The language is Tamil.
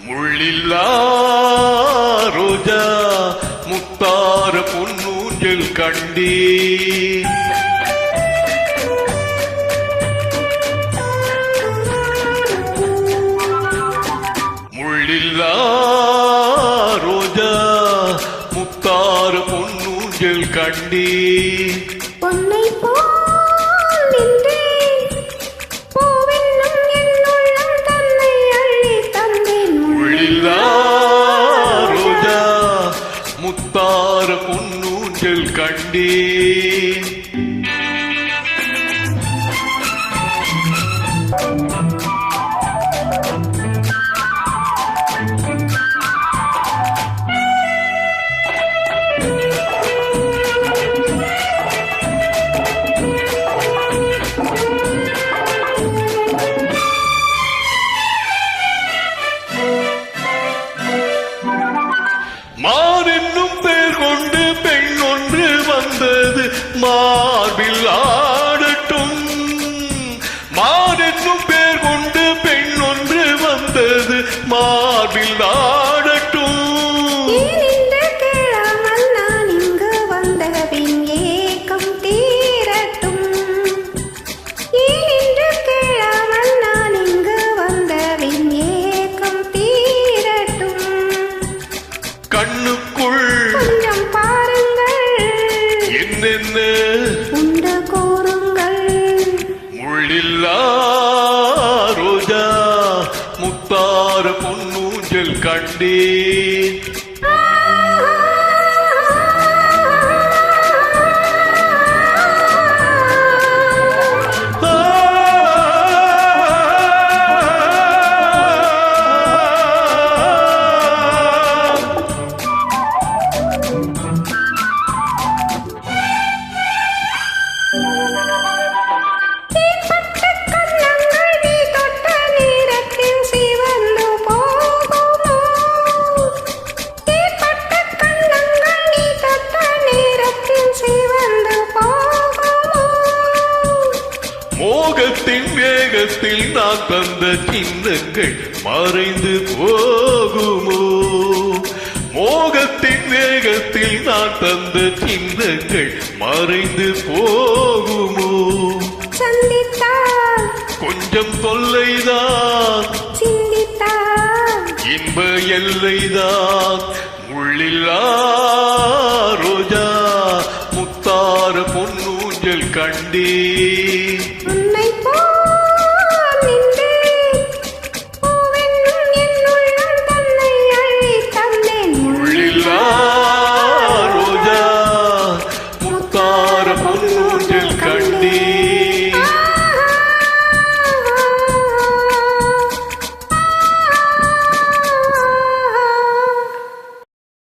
முள்ளில்லா ரோஜா முத்தார பொன்னூஞ்சல் கண்டே முள்ளில்லா ரோஜா முத்தார பொன்னூஞ்சல் கண்டே பொன்னை போல் நின்றேன் பூவென்னும் என் உள்ளம் தன்னை அள்ளி தந்தேன் முள்ளில்லா ரோஜா முத்தார பொன்னூஞ்சல் கண்டே மான் என்னும் பேர் கொண்டு பெண் ஒன்று வந்தது மார்பில் ஆடட்டும் மான் என்னும் பேர் கொண்டு பெண் ஒன்று வந்தது மார்பில் ஆடட்டும் ஏனென்று கேளாமல் நான் இங்கு வந்தபின் ஏக்கம் தீரட்டும் ஏனென்று கேளாமல் நான் இங்கு வந்தபின் ஏக்கம் தீரட்டும் கண்ணுக்குள் கொஞ்சம் பாருங்கள் என்னென்ன உண்டு கூறுங்கள் முள்ளில்லா ரோஜா முத்தார பொன்னூஞ்சல் கண்டே தேன்பட்ட கன்னங்கள் நீ தொட்ட நேரத்தில் சிவந்து போகுமோ தேன்பட்ட கன்னங்கள் நீ தொட்ட நேரத்தில் சிவந்து போகுமோ மோகத்தின் வேகத்தில் நான் தந்த சின்னங்கள் மறைந்து போகுமோ மோகத்தின் வேகத்தில் நான் தந்த சின்னங்கள் மறைந்து போகுமோ சந்தித்தால் கொஞ்சம் தொல்லைதான் சிந்தித்தால் இன்ப எல்லைதான் முள்ளில்லா ரோஜா முத்தார பொன்னூஞ்சல் கண்டே உன்னை